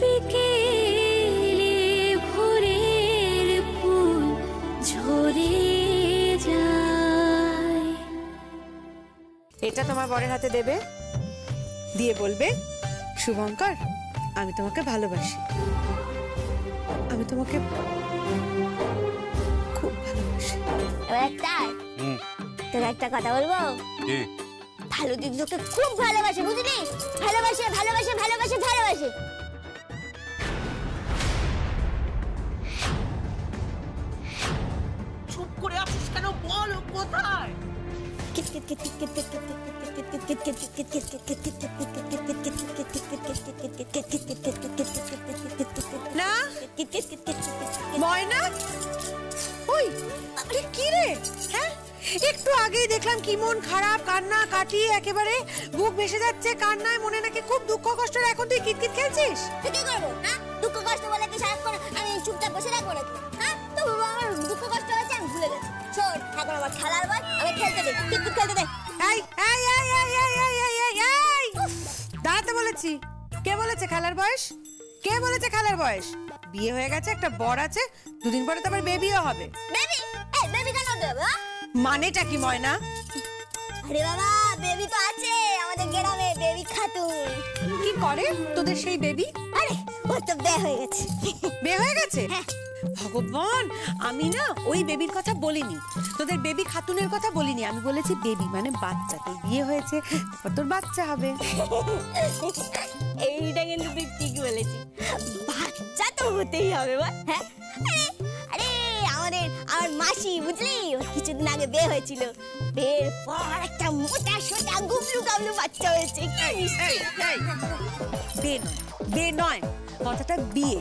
বিকেলে ভোরের ফুল ঝরে যায়। এটা তোমার বরের হাতে দেবে, দিয়ে বলবে, শুভঙ্কর আমি তোমাকে ভালোবাসি, আমি তোমাকে খুব ভালোবাসি। তোর একটা কথা বলবো, ভালো দিদি তোকে খুব ভালোবাসে, বুঝলি? ভালোবাসে ভালোবাসে ভালোবাসে ভালোবাসে। চুপ করে আছিস কেন? বল কোথায়? না ময়না, ওই আরে কি রে? হ্যাঁ একটু আগেই দেখলাম কি মন খারাপ, কান্না কাটিয়ে একেবারে বুক ভেসে যাচ্ছে কান্নায়, মনে নাকি খুব দুঃখ কষ্ট। এখন তুই কিতকিত খেলছিস? কি করবো? হ্যাঁ দুঃখ কষ্ট বলে কি সারাক্ষণ আমি চুপচাপ বসে রাখবো নাকি? হ্যাঁ তো আমার দুঃখ কষ্ট হয়েছে, আমি ভুলে গেছি। শোন এখন আমার খেলার বল, আমি খেলতে দে, কিতকিত খেলতে দে। এই এই এই এই এই এই এই এই এই দাঁড়াতে বলেছি। কে বলেছে খেলার বয়স? কে বলেছে খেলার বয়স? বিয়ে হয়ে গেছে, একটা বর আছে, দুদিন পরে তো আবার বেবিও হবে। বেবি? এই বেবি কেন দেবে? মানেটা কি ময়না? আরে বাবা বেবি তো আছে আমাদের গ্রামে, বেবি খাতুন। কি করে তোদের সেই বেবি? আরে ও তো বিয়ে হয়ে গেছে। বিয়ে হয়ে গেছে? ভগবান, আমি না ওই বেবির কথা বলিনি, তোদের বেবি খাতুনের কথা বলিনি, আমি বলেছি বেবি মানে বাচ্চা। তোর বিয়ে হয়েছে, তোর বাচ্চা হবে। এইটা কিন্তু তুই ঠিক বলেছিস, বাচ্চা তো হতেই হবে। হ্যাঁ আরে আমার মাসি বুঝলি, কিছুদিন আগে বিয়ে হয়েছিল, বিয়ের পর একটা মোটা সোটা গুবলু গাবলু বাচ্চা হয়েছে। বে নয়, কথাটা বিয়ে।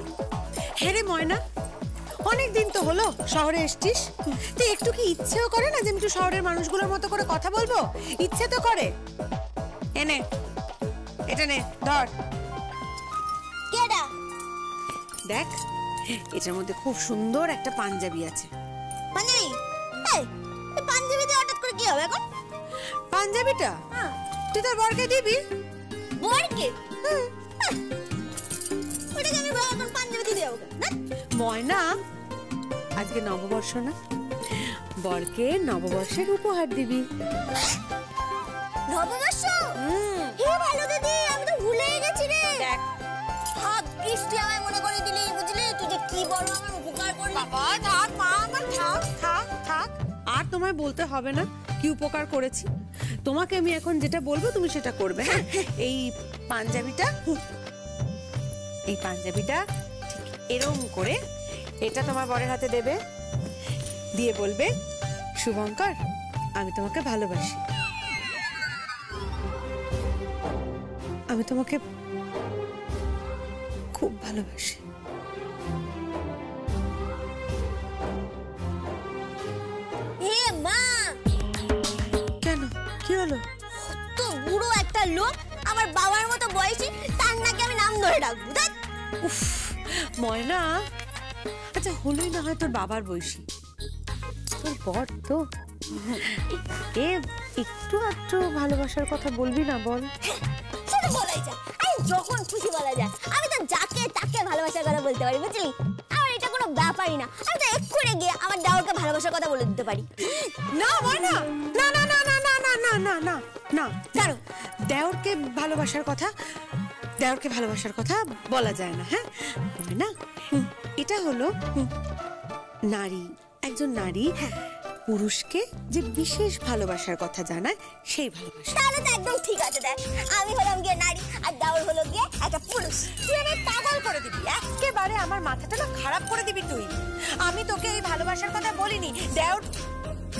হ্যাঁ রে ময়না, অনেকদিন তো হলো শহরে এসছিস, তো একটু কি ইচ্ছেও করে না যে আমি একটু শহরের মানুষগুলোর মতো করে কথা বলবো? ইচ্ছে তো করে। এনে এটা নে, ধর। কেডা? দেখ এটার মধ্যে খুব সুন্দর একটা পাঞ্জাবি আছে। পাঞ্জাবি? এই পাঞ্জাবি দিয়ে হঠাৎ করে কি হবে এখন? পাঞ্জাবিটা তুই তোর বরকে দিবি। বরকে? ওটাকে আমি এখন পাঞ্জাবি দিয়ে দেবো না? ময়না, আজকে নববর্ষ না, বরকে নববর্ষের উপহার দিবি। নববর্ষ? হে ভালো দিদি, আমি তো ভুলেই গেছি রে। দেখ ভাগ্যিস তুই আমায় মনে করে দিলি, বুঝলি? তুই যে কি বড় আমার উপকার করলি। বাবা থাক মা, আমার থাক থাক থাক, আর তোমায় বলতে হবে না কি উপকার করেছি। তোমাকে আমি এখন যেটা বলবো তুমি সেটা করবে। হ্যাঁ এই পাঞ্জাবিটা ঠিক এরম করে এটা তোমার বরের হাতে দেবে, দিয়ে বলবে, শুভঙ্কর আমি তোমাকে ভালোবাসি, আমি তোমাকে খুব ভালোবাসি। হে মা! কেন কি হলো? তো বুড়ো একটা লোক, আমার বাবার মতো বয়সী, তার নাকি আমি নাম ধরে ডাকবো? উফ ময়না, আচ্ছা হলোই না হয় তোর বাবার বয়সী, তোর বর তো এ একটু একটু ভালোবাসার কথা বলবি না? বল। সেটা বলাই যায়, আমি যখন খুশি বলা যায়, আমি তো যাকে তাকে ভালোবাসার কথা বলতে পারি, বুঝলি? আমার এটা কোনো ব্যাপারই না, আমি তো এক্ষুনি গিয়ে আমার দেওরকে ভালোবাসার কথা বলে দিতে পারি। না ময়না, না না না না না না না না না না, জানো দেওরকে ভালোবাসার কথা বলা যায় না। হ্যাঁ না, এটা হলো নারী, একজন নারী পুরুষকে যে বিশেষ ভালোবাসার কথা জানায় সেই ভালোবাসা। তাহলে তো একদম ঠিক আছে। দেখ আমি হলাম গিয়ে নারী আর দেওর হলো গিয়ে একটা পুরুষ। তুই আমায় পাগল করে দিবি, একেবারে আমার মাথাটা না খারাপ করে দিবি তুই। আমি তোকে এই ভালোবাসার কথা বলিনি,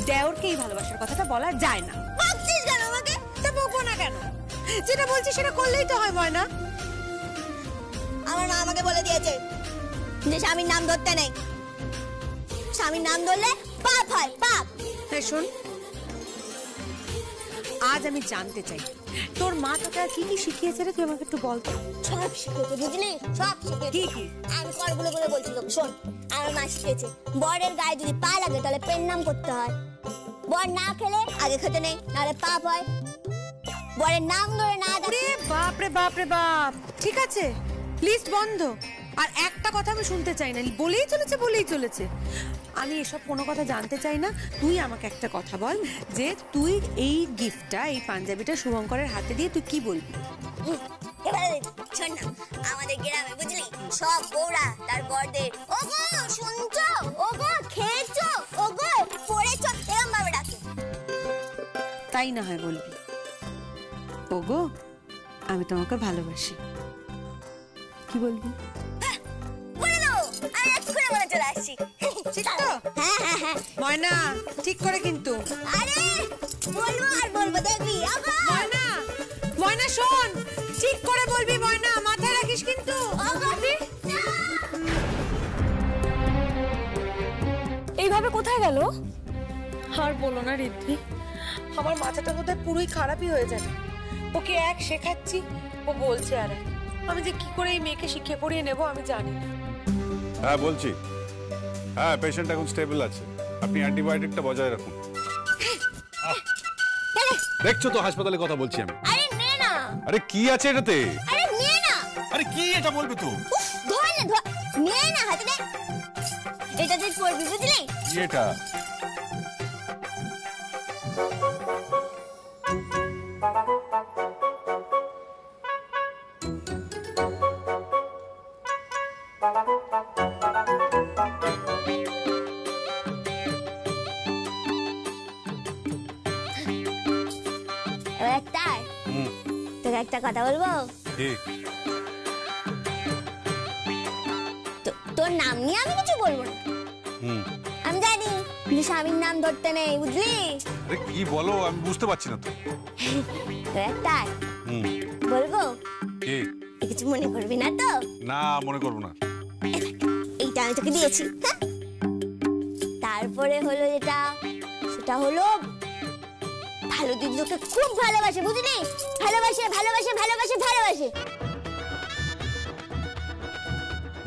দেওরকে এই ভালোবাসার কথাটা বলা যায় না। ভাবছিস কেন আমাকে? তা বকবো না কেন? যেটা বলছি সেটা করলেই তো হয় ময়না। আমার মা আমাকে বলে দিয়েছে যে স্বামীর নাম ধরতে নেই, স্বামীর নাম ধরলে পাপ হয়, পাপ। হ্যাঁ শোন, আজ আমি জানতে চাই তোর মা তোকে আর কি কি শিখিয়েছে রে, তুই আমাকে একটু বল তো। সব শিখেছে বুঝলি, সব শিখেছে। কি কি? আমি করগুলো করে বলছি তোকে, শোন। আমার মা শিখেছে বরের গায়ে যদি পা লাগে তাহলে পেন নাম করতে হয়, বর না খেলে আগে খেতে নেই, নাহলে পাপ হয়, বরের নাম ধরে না। বাপ রে বাপ রে বাপ, ঠিক আছে লিস্ট বন্ধ। আর একটা কথা আমি শুনতে চাই না, বলেই চলেছে। আমি এসব কোনো কথা জানতে চাই না। তুই আমাকে একটা কথা বল যে তুই এই গিফটটা, এই পাঞ্জাবিটা শুভঙ্করের হাতে দিয়ে তুই কি বলবি? এবারে শোন না, আমাদের গ্রামে বুঝলি সব বউরা তার বরদের ওগো শুনছো, ওগো খেয়েছো, ওগো পড়েছো এরকম ভাবে ডাকে। তাই না হয় বলবি, ওগো আমি তোমাকে ভালোবাসি, কি বলবি? বলে দাও, আমি একটু করে বলে চলে আসছি। ঠিক তো? হ্যাঁ। ময়না ঠিক করে কিন্তু। আরে বলবো আর বলবো দেখবি। ওগো ময়না শোন, ঠিক করে বলবি ময়না, মাথায় রাখিস কিন্তু। এইভাবে কোথায় গেল? আর বলো না ঋদ্ধি, আমার মাথাটা বোধহয় পুরোই খারাপই হয়ে যাবে। ওকে এক শেখাচ্ছি, ও বলছে আর এক। আমি যে কি করে এই মেয়েকে শিখিয়ে পড়িয়ে নেবো আমি জানি না। হ্যাঁ বলছি, হ্যাঁ পেশেন্ট এখন স্টেবল আছে, আপনি অ্যান্টিবায়োটিকটা বজায় রাখুন। দেখছো তো হাসপাতালে কথা বলছি আমি। আরে নে না। আরে কি আছে এটাতে? আরে নে না। আরে কি এটা বলবে তো? ধর না, ধর নে না, হাতে নে। এটা তুই পড়বি বুঝলি? কি এটা? তোকে একটা কথা বলবো। তোর নাম নিয়ে আমি কিছু বলবো না। আমি জানি যে স্বামীর নাম ধরতে নেই, বুঝলি? আরে কি বলো, আমি বুঝতে পারছি না তো। একটা বলবো, কিছু মনে করবি না তো? না মনে করবো না। এইটা আমি তোকে দিয়েছি। তারপরে হলো যেটা, সেটা হলো ভালো দিদি তোকে খুব ভালোবাসে, বুঝলি? ভালোবাসে।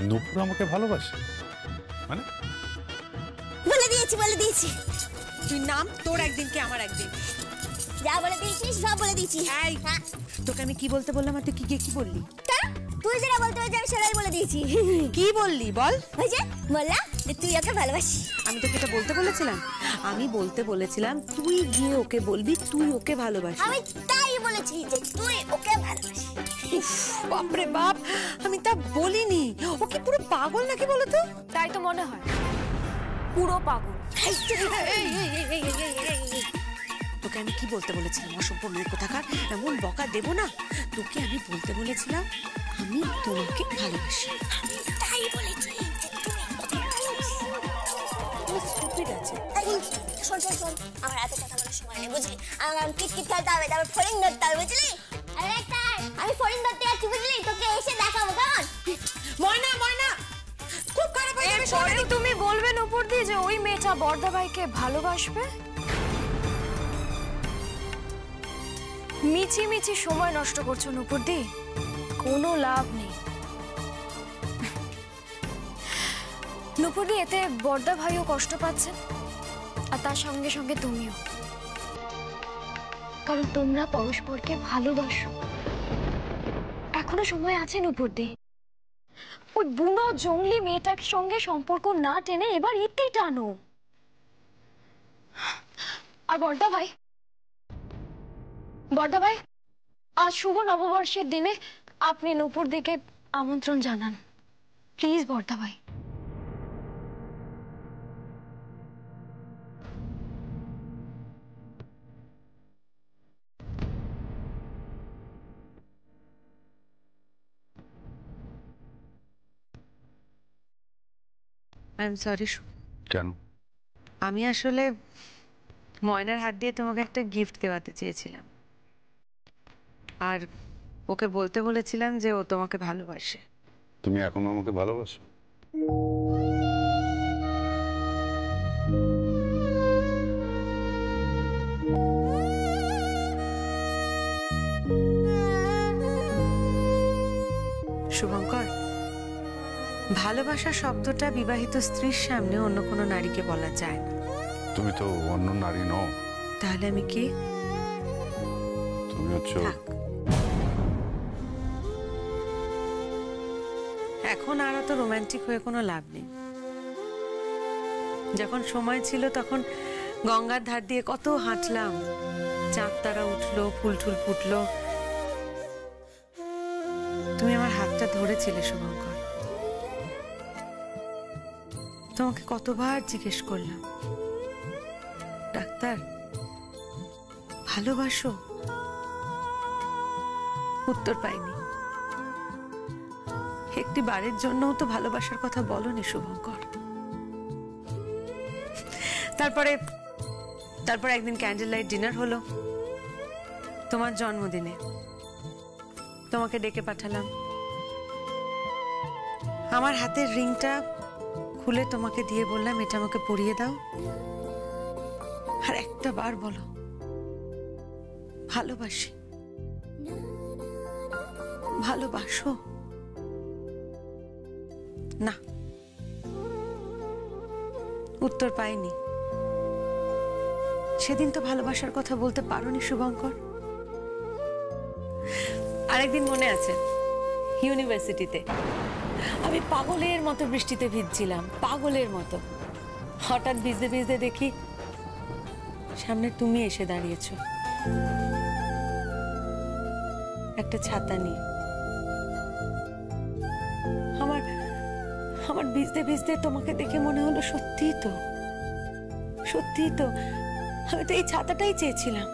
নূপুর আমাকে ভালোবাসে মানে? বলে দিয়েছি। তুই নাম, তোর একদিন কি আমার একদিন। যা বলে দিয়েছিস সব বলে দিয়েছি। এই তোকে আমি কি বলতে বললাম আর তুই কি বললি? তুই যেটা বলতে বলছি আমি সেটাই বলে দিয়েছি। কি বললি বল? ওই যে বললাম যে তুই ওকে ভালোবাসিস। আমি তোকে এটা বলতে বলেছিলাম? আমি বলতে বলেছিলাম তুই গিয়ে ওকে বলবি তুই ওকে ভালোবাসিস। আমি তাই বলেছি যে তুই ওকে ভালোবাসিস। বাপরে বাপ, আমি তা বলিনি। ও কি পুরো পাগল নাকি বলো তো? তাই তো মনে হয়, পুরো পাগল। তোকে আমি কি বলতে বলেছিলাম? অসভ্য মেয়ে কোথাকার, এমন বকা দেবো না তোকে। আমি বলতে বলেছিলাম আমি তোমাকে ভালোবাসি। তাই বলেছি স্টুপিড আছে। শোন আমার এত কথা বলার সময় নেই, বুঝলি? আমার কিটকিট খেলতে হবে, তারপর ফড়িং ধরতে হবে, বুঝলি? আরে আমি ফড়িং ধরতে যাচ্ছি, বুঝলি? তোকে এসে দেখাবো, কেমন? ময়না খুব খারাপ হয়ে যাবে। এরপরে তুমি বলবেন উপর দিয়ে যে ওই মেয়েটা বর্দা ভাইকে ভালোবাসবে? মিছি সময় নষ্ট করছো নুপুর দি, কোনো লাভ নেই। নুপুর দি, এতে বর্দা ভাইও কষ্ট পাচ্ছেন আর তার সঙ্গে সঙ্গে তুমিও, কারণ তোমরা পরস্পরকে ভালোবাসো। এখনো সময় আছে নুপুর দি। ওই বুনো জঙ্গলি মেয়েটার সঙ্গে সম্পর্ক না টেনে এবার এতেই টানো। আর বর্দা ভাই, আজ শুভ নববর্ষের দিনে আপনি নূপুর দিকে আমন্ত্রণ জানান, প্লিজ বর্দা ভাই। I am sorry. কেন? আমি আসলে ময়নার হাত দিয়ে তোমাকে একটা গিফট দেওয়াতে চেয়েছিলাম, আর ওকে বলতে বলেছিলাম যে ও তোমাকে ভালোবাসে। তুমি এখনো আমাকে ভালোবাসো? শুভঙ্কর, ভালোবাসা শব্দটা বিবাহিত স্ত্রীর সামনে অন্য কোনো নারীকে বলা যায় না। তুমি তো অন্য নারী নও। তাহলে আমি কে? তুমি হচ্ছে এখন আর অত রোমান্টিক হয়ে কোনো লাভ নেই। যখন সময় ছিল তখন গঙ্গার ধার দিয়ে কত হাঁটলাম, চাঁদ তারা উঠলো, ফুল টুল ফুটলো, তুমি আমার হাতটা ধরেছিলে শুভঙ্কর। তোমাকে কতবার জিজ্ঞেস করলাম, ডাক্তার ভালোবাসো? উত্তর পাইনি। একটি বারের জন্যও তো ভালোবাসার কথা বলনি শুভঙ্কর। তারপরে একদিন ক্যান্ডেল লাইট ডিনার হলো তোমার জন্মদিনে, তোমাকে ডেকে পাঠালাম। আমার হাতের রিংটা খুলে তোমাকে দিয়ে বললাম, এটা আমাকে পরিয়ে দাও, আর একটা বার বলো ভালোবাসি, ভালোবাসো। না, উত্তর পাইনি। সেদিন তো ভালোবাসার কথা বলতে পারোনি শুভঙ্কর। আরেকদিন মনে আছে, ইউনিভার্সিটিতে আমি পাগলের মতো বৃষ্টিতে ভিজছিলাম, পাগলের মতো। হঠাৎ ভিজতে ভিজতে দেখি সামনে তুমি এসে দাঁড়িয়েছো একটা ছাতা নিয়ে। আমার ভিজতে ভিজতে তোমাকে দেখে মনে হলো সত্যিই তো, সত্যিই তো আমি তো এই ছাতাটাই চেয়েছিলাম।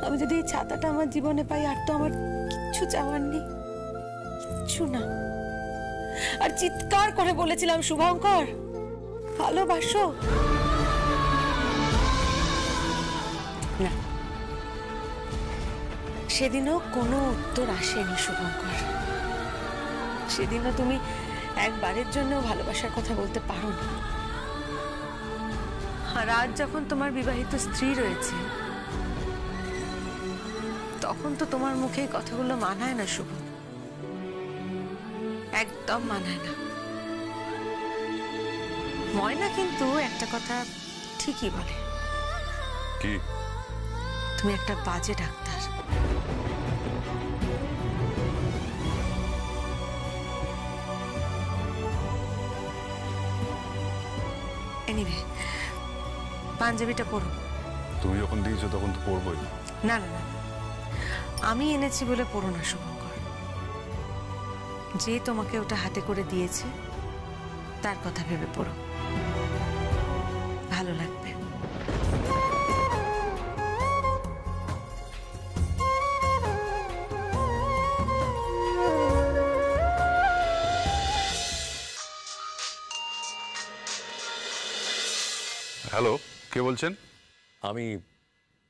আমি যদি এই ছাতাটা আমার জীবনে পাই, আর তো আমার কিচ্ছু চাওয়ার নেই, কিচ্ছু না। আর চিৎকার করে বলেছিলাম, শুভঙ্কর ভালোবাসো। না, সেদিনও কোনো উত্তর আসেনি শুভঙ্কর। সেদিনও তুমি একবারের জন্য ভালোবাসার কথা বলতে পারো না। আর আজ যখন তোমার বিবাহিত স্ত্রী রয়েছে, তখন তো তোমার মুখে এই কথাগুলো মানায় না শুভ, একদম মানায় না। ময়না কিন্তু একটা কথা ঠিকই বলে, কি? তুমি একটা বাজে ডাক্তার। এনিওয়ে, পাঞ্জাবিটা পরো। তুমি যখন দিয়েছো তখন তো পরবোই। না না না, আমি এনেছি বলে পরো না শুভঙ্কর। যে তোমাকে ওটা হাতে করে দিয়েছে তার কথা ভেবে পড়ো, ভালো লাগবে। হ্যালো, কে বলছেন? আমি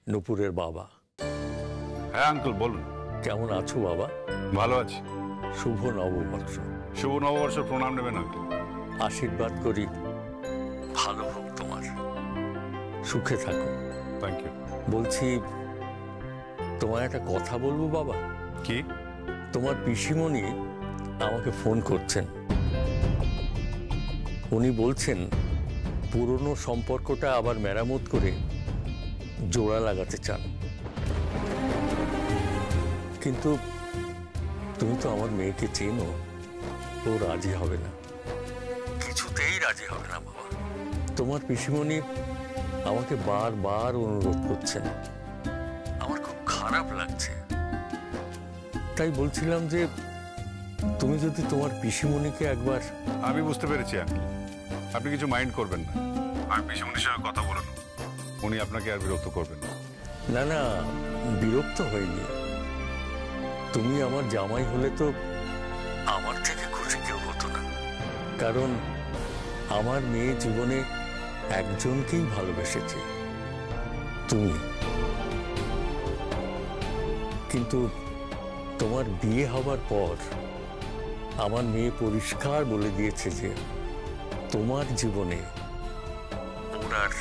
নূপুরের বাবা। হ্যাঁ আঙ্কেল বলুন। কেমন আছো বাবা? ভালো আছি। শুভ নববর্ষ। শুভ নববর্ষের প্রণাম নেবেন আঙ্কেল। আশীর্বাদ করি ভালো হোক তোমার, সুখে থাকো। Thank you. বলছি, তোমার একটা কথা বলবো বাবা। কি? তোমার পিসিমণি আমাকে ফোন করছেন। উনি বলছেন পুরনো সম্পর্কটা আবার মেরামত করে জোড়া লাগাতে চান, কিন্তু তুমি তো আমার মেয়েকে চেনো, ও রাজি হবে না, কিছুতেই রাজি হবে না বাবা। তোমার পিসিমণি আমাকে বারবার অনুরোধ করছেন, আমার খুব খারাপ লাগছে। তাই বলছিলাম যে তুমি যদি তোমার পিসিমণিকে একবার। আমি বুঝতে পেরেছি আঙ্কেল, আপনি কিছু মাইন্ড করবেন না। আমি পিসিমণির সঙ্গে কথা বলে নেব, উনি আপনাকে আর বিরক্ত করবেন না। না না, বিরক্ত হয়নি। তুমি আমার জামাই হলে তো আমার থেকে খুশি কেউ হতো না, কারণ আমার মেয়ে জীবনে একজনকেই ভালোবেসেছে, তুমি। কিন্তু তোমার বিয়ে হবার পর আমার মেয়ে পরিষ্কার বলে দিয়েছে যে তোমার জীবনে ওর আর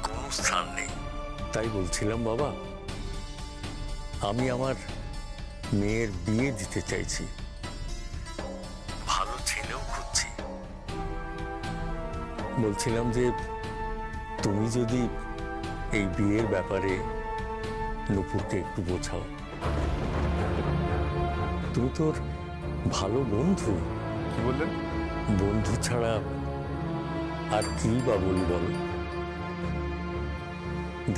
কোনো স্থান নেই। তাই বলছিলাম বাবা, আমি আমার মেয়ের বিয়ে দিতে চাইছি, ভালো ছেলেও খুঁজছি। বলছিলাম যে তুমি যদি এই বিয়ের ব্যাপারে নূপুরকে একটু বোঝাও। তুমি তোর ভালো বন্ধু। কি বললেন? বন্ধু ছাড়া আর কি বা বলি বলো।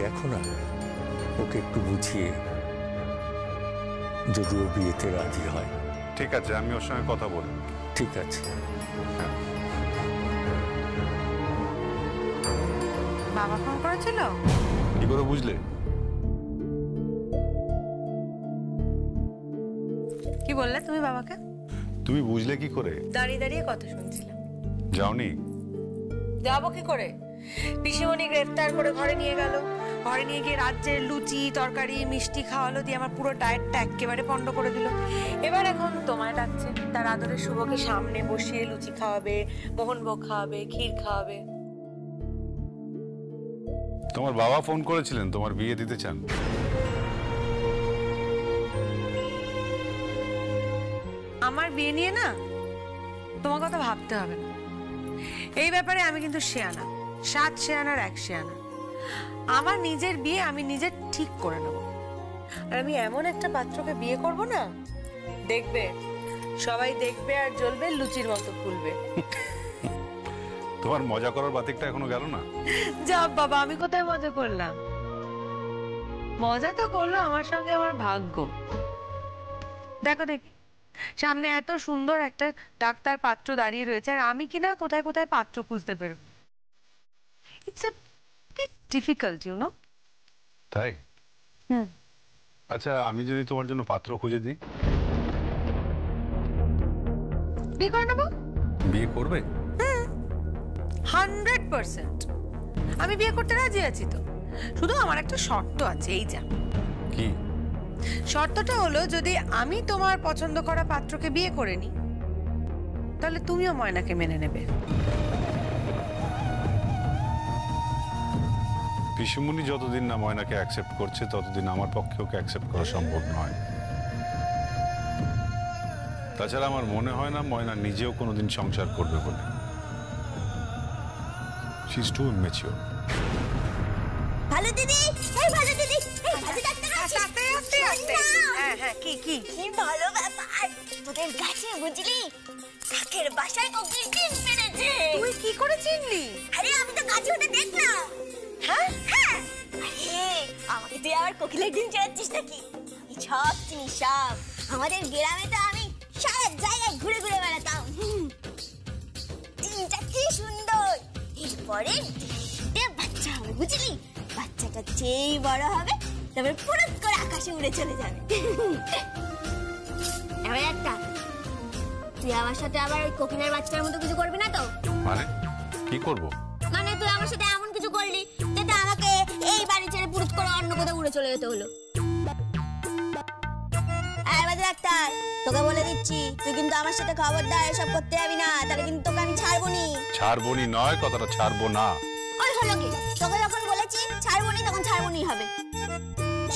দেখো না, ওকে একটু বুঝিয়ে যদি ও বিয়েতে রাজি হয়। ঠিক আছে, আমি ওর সঙ্গে কথা বলি। ঠিক আছে। বাবা ফোন করেছিল? কি করে বুঝলে? কি বললে তুমি বাবাকে? তুমি বুঝলে কি করে? দাঁড়িয়ে দাঁড়িয়ে কথা শুনছিলাম। যাওনি? যাবো কি করে? পিসিমণি গ্রেফতার করে ঘরে নিয়ে গেল। ঘরে নিয়ে গিয়ে রাজ্যের লুচি তরকারি মিষ্টি খাওয়ালো, দিয়ে আমার পুরো ডায়েটটা একেবারে পন্ড করে দিল। এবার এখন তোমায় ডাকছে, তার আদরের শুভকে সামনে বসিয়ে লুচি খাওয়াবে, মোহনভোগ খাওয়াবে, ক্ষীর খাওয়াবে। তোমার বাবা ফোন করেছিলেন, তোমার বিয়ে দিতে চান। আমার বিয়ে নিয়ে না তোমার কথা ভাবতে হবে না। এই ব্যাপারে আমি কিন্তু শেয়ানা, 7 শেয়ানার 1 শেয়ানা। আমার নিজের বিয়ে আমি নিজে ঠিক করে নেব। আর আমি এমন একটা পাত্রকে বিয়ে করব না, দেখবে সবাই দেখবে আর জ্বলবে, লুচির মতো ফুলবে। তোমার মজা করার বাতিকটা এখনো গেল না? যা বাবা, আমি কোথায় মজা করলাম? মজা তো করলো আমার সঙ্গে আমার ভাগ্য। দেখো দেখি, সামনে এত সুন্দর একটা ডাক্তার পাত্র দাঁড়িয়ে রয়েছে, আর আমি কিনা কোথায় কোথায় পাত্র খুঁজতে পারবো। It's a bit difficult, you know. তাই? আচ্ছা, আমি যদি তোমার জন্য পাত্র খুঁজে দিই? বিয়ে করে নেবো। বিয়ে করবে? 100% আমি বিয়ে করতে রাজি আছি তো। শুধু আমার একটা শর্ত আছে, এই যা। কি শর্তটা হলো, যদি আমি তোমার পছন্দ করা পাত্রকে বিয়ে করে নিই, তাহলে তুমিও ময়নাকে মেনে নেবে। পিসুমণি যতদিন না ময়নাকে অ্যাকসেপ্ট করছে, ততদিন আমার পক্ষে ওকে অ্যাকসেপ্ট করা সম্ভব নয়। তাছাড়া আমার মনে হয় না ময়না নিজেও কোনোদিন সংসার করবে বলে। She is too immature. ভালো দিদি, এই ভালো দিদি, এই ভালো ডাক্তার আছিস? হ্যাঁ, কি কি কি ভালো ব্যাপার তোদের গাছে, বুঝলি? কাকের বাসায় কোকিল ডিম পেড়েছে। তুই কি করে চিনলি? আরে আমি তো গাছে ওটা দেখলাম। হ্যাঁ হ্যাঁ, আরে আমাকে তুই আবার কোকিলের ডিম চেড়াচ্ছিস নাকি? আমি সব চিনি, সব। আমাদের গ্রামে তো আমি সারা জায়গায় ঘুরে ঘুরে বেড়াতাম। ডিমটা কি সুন্দর। এরপরে বাচ্চা হবে, বুঝলি? বাচ্চাটা যেই বড় হবে, তারপরে পুরুত করে আকাশে উড়ে চলে যাবে। এবার একটা, তুই আমার সাথে আবার ওই কোকিলের বাচ্চার মতো কিছু করবি না তো? মানে কি করব? মানে তুই আমার সাথে এমন কিছু করলি যাতে আমাকে এই বাড়ি ছেড়ে পুরুত করে অন্য কোথাও উড়ে চলে যেতে হলো। আর বাজে ডাক্তার, তোকে বলে দিচ্ছি, তুই কিন্তু আমার সাথে খবরদার এসব করতে যাবি না, তাহলে কিন্তু তোকে আমি ছাড়বনি। ছাড়বনি নয়, কথাটা ছাড়বো না। ওই হলো কি, তোকে যখন বলেছি ছাড়বনি, তখন ছাড়বনি হবে।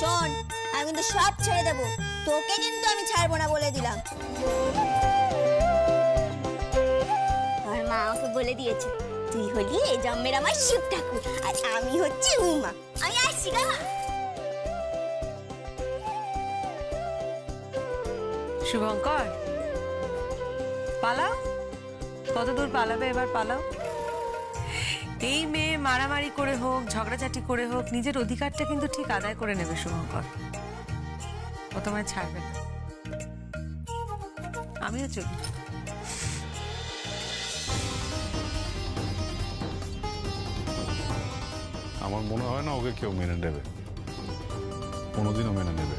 শোন, আমি কিন্তু সব ছেড়ে দেবো, তোকে কিন্তু আমি ছাড়বো না বলে দিলাম। আমার মা আমাকে বলে দিয়েছে, তুই হলি এই জন্মের আমার শিব ঠাকুর, আর আমি হচ্ছি উমা। আমি আসছি গা। শুভঙ্কর, পালাও। কত দূর পালাবে, এবার পালাও। এই মেয়ে মারামারি করে হোক, ঝগড়াঝাটি করে হোক, নিজের অধিকারটা কিন্তু ঠিক আদায় করে নেবে শুভঙ্কর। ও তোমায় ছাড়বে না। আমিও চলি। আমার মনে হয় না ওকে কেউ মেনে নেবে, কোনোদিনও মেনে নেবে।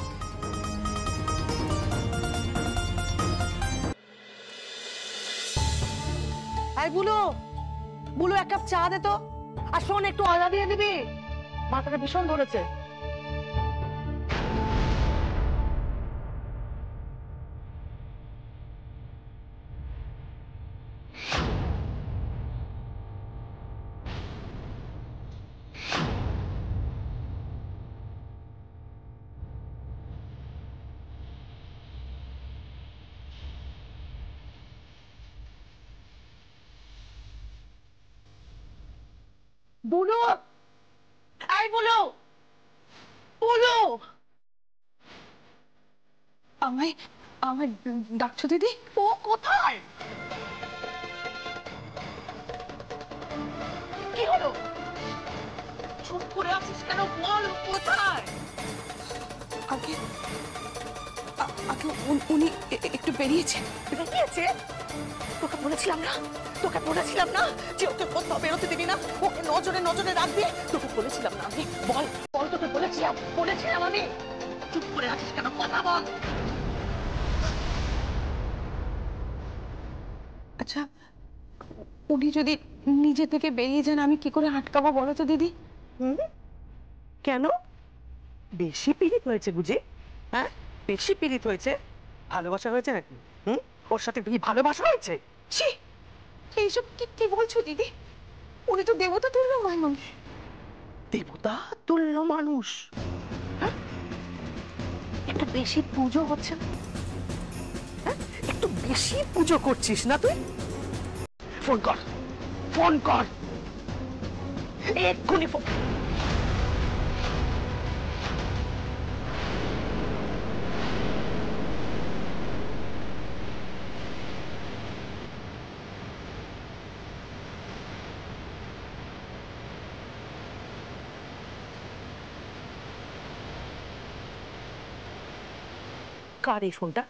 আই বুলু, বুলু এক কাপ চা দে তো। আর শোন, একটু আদা দিয়ে দিবি, মাথাটা ভীষণ ধরেছে। বুলু, আই বুলু, বুলু, আমায় আমার ডাকছো দিদি? ও কোথায়? কি হলো? চুপ করে আছিস কেন? বল কোথায়? আগে আগে উনি একটু বেরিয়েছেন। বেরিয়েছে? তোকে বলেছিলাম না, তোকে বলেছিলাম না যে ওকে কোথাও বেরোতে দিবি না, ওকে নজরে নজরে রাখবি। তোকে বলেছিলাম না আমি? বল বল, তোকে বলেছিলাম আমি। চুপ করে আছিস কেন? কথা বল। আচ্ছা, উনি যদি নিজে থেকে বেরিয়ে যান আমি কি করে আটকাবো বলো তো দিদি? কেন? বেশি পীড়িত হয়েছে বুঝি? হ্যাঁ, বেশি পীড়িত হয়েছে? ভালোবাসা হয়েছে নাকি? ওর সাথে কি ভালোবাসা হয়েছে? ছি, এইসব কি কি বলছো দিদি? উনি তো দেবতা তুল্য মানুষ। দেবতা তুল্য মানুষ? হ্যাঁ, একটু বেশি পুজো হচ্ছে না? হ্যাঁ, একটু বেশি পুজো করছিস না তুই? ফোন কর, ফোন কর, এক্ষুনি ফোন। কার এই ফোনটা?